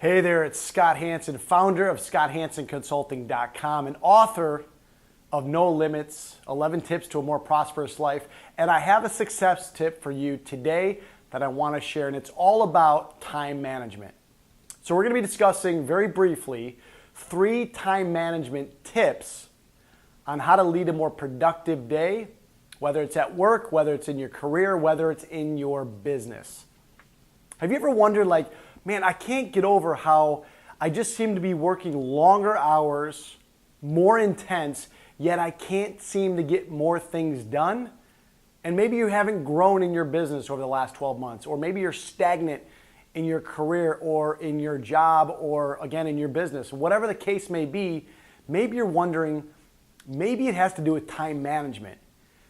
Hey there, it's Scott Hansen, founder of ScottHansenConsulting.com and author of No Limits, 11 Tips to a More Prosperous Life. And I have a success tip for you today that I want to share, and it's all about time management. So we're going to be discussing very briefly 3 time management tips on how to lead a more productive day, whether it's at work, whether it's in your career, whether it's in your business. Have you ever wondered, man, I can't get over how I just seem to be working longer hours, more intense, yet I can't seem to get more things done? And maybe you haven't grown in your business over the last 12 months, or maybe you're stagnant in your career or in your job or again in your business. Whatever the case may be, maybe you're wondering, maybe it has to do with time management.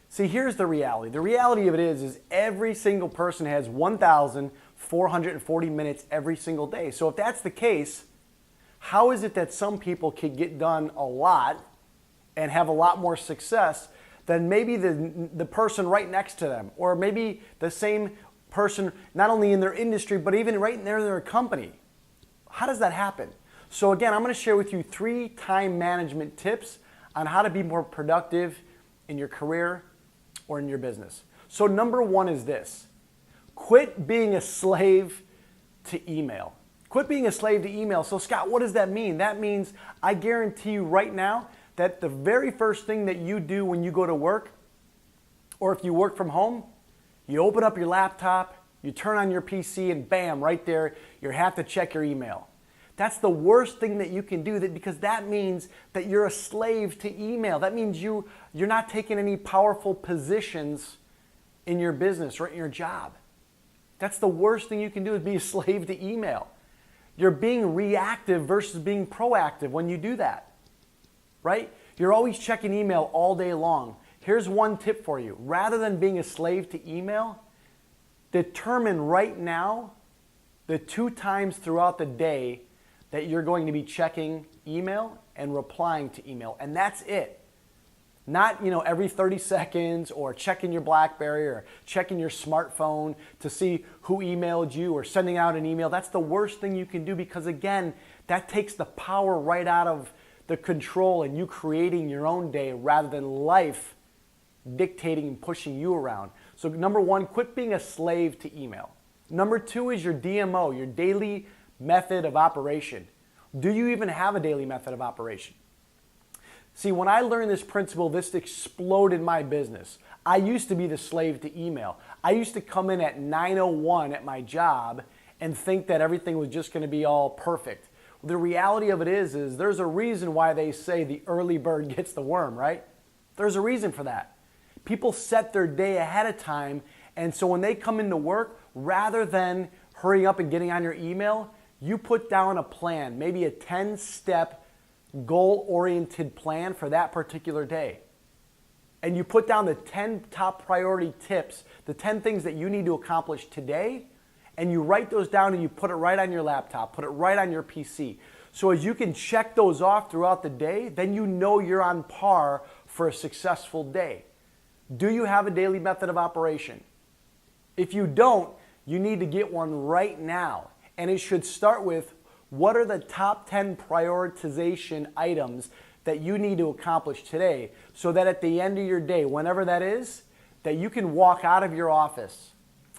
See, here's the reality. The reality of it is every single person has 1,440 minutes every single day. So if that's the case, how is it that some people can get done a lot and have a lot more success than maybe the person right next to them, or maybe the same person not only in their industry, but even right in their company? How does that happen? So again, I'm going to share with you 3 time management tips on how to be more productive in your career or in your business. So number 1 is this: quit being a slave to email. Quit being a slave to email. So Scott, what does that mean? That means I guarantee you right now that the very first thing that you do when you go to work, or if you work from home, you open up your laptop, you turn on your PC, and bam, right there, you have to check your email. That's the worst thing that you can do, because that means that you're a slave to email. That means you're not taking any powerful positions in your business or in your job. That's the worst thing you can do, is be a slave to email. You're being reactive versus being proactive when you do that, right? You're always checking email all day long. Here's one tip for you. Rather than being a slave to email, determine right now the 2 times throughout the day that you're going to be checking email and replying to email. And that's it. Not, every 30 seconds, or checking your BlackBerry or checking your smartphone to see who emailed you or sending out an email. That's the worst thing you can do, because again, that takes the power right out of the control and you creating your own day rather than life dictating and pushing you around. So number 1, quit being a slave to email. Number 2 is your DMO, your daily method of operation. Do you even have a daily method of operation? See, when I learned this principle, this exploded my business. I used to be the slave to email. I used to come in at 9:01 at my job and think that everything was just going to be all perfect. The reality of it is there's a reason why they say the early bird gets the worm, right? There's a reason for that. People set their day ahead of time, and so when they come into work, rather than hurrying up and getting on your email, you put down a plan, maybe a 10-step goal-oriented plan for that particular day. And you put down the 10 top priority tips, the 10 things that you need to accomplish today, and you write those down and you put it right on your laptop, put it right on your PC. So as you can check those off throughout the day, then you know you're on par for a successful day. Do you have a daily method of operation? If you don't, you need to get one right now. And it should start with, what are the top 10 prioritization items that you need to accomplish today, so that at the end of your day, whenever that is, that you can walk out of your office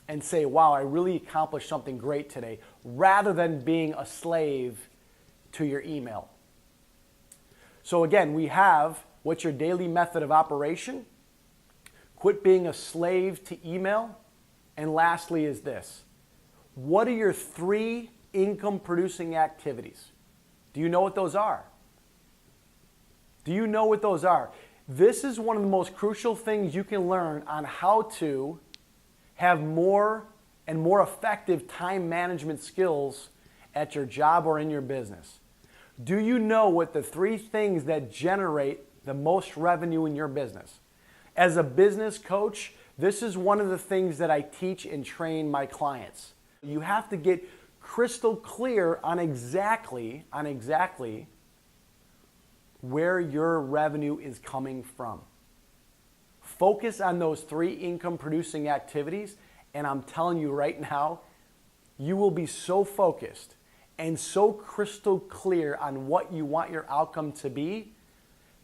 and say, wow, I really accomplished something great today, rather than being a slave to your email. So again, we have, what's your daily method of operation? Quit being a slave to email. And lastly is this: what are your 3 income producing activities? Do you know what those are? Do you know what those are? This is one of the most crucial things you can learn on how to have more and more effective time management skills at your job or in your business. Do you know what the 3 things that generate the most revenue in your business? As a business coach, this is one of the things that I teach and train my clients. You have to get crystal clear on exactly where your revenue is coming from. Focus on those 3 income producing activities, and I'm telling you right now, you will be so focused and so crystal clear on what you want your outcome to be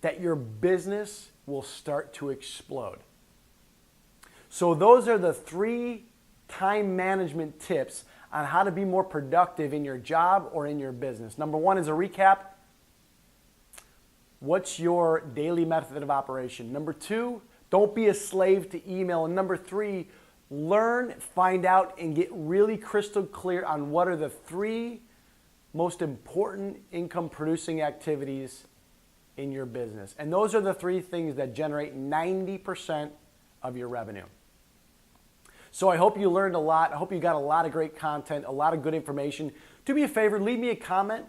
that your business will start to explode. So those are the 3 time management tips on how to be more productive in your job or in your business. Number 1 is a recap. What's your daily method of operation? Number 2, don't be a slave to email. And number 3, learn, find out, and get really crystal clear on what are the 3 most important income producing activities in your business. And those are the 3 things that generate 90% of your revenue. So I hope you learned a lot. I hope you got a lot of great content, a lot of good information. Do me a favor, leave me a comment,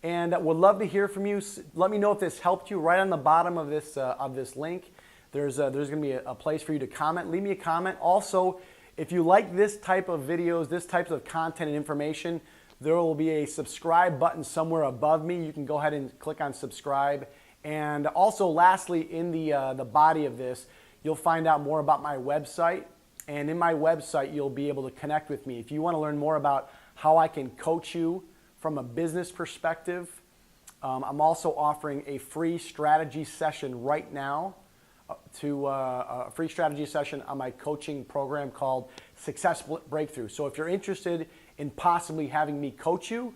and would love to hear from you. Let me know if this helped you. Right on the bottom of this link, there's going to be a place for you to comment. Leave me a comment. Also, if you like this type of videos, this type of content and information, there will be a subscribe button somewhere above me. You can go ahead and click on subscribe. And also, lastly, in the body of this, you'll find out more about my website. And in my website, you'll be able to connect with me. If you want to learn more about how I can coach you from a business perspective, I'm also offering a free strategy session right now, a free strategy session on my coaching program called Success Breakthrough. So if you're interested in possibly having me coach you,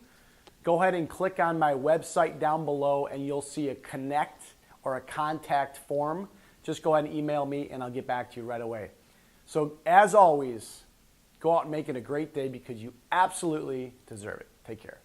go ahead and click on my website down below and you'll see a connect or a contact form. Just go ahead and email me and I'll get back to you right away. So as always, go out and make it a great day because you absolutely deserve it. Take care.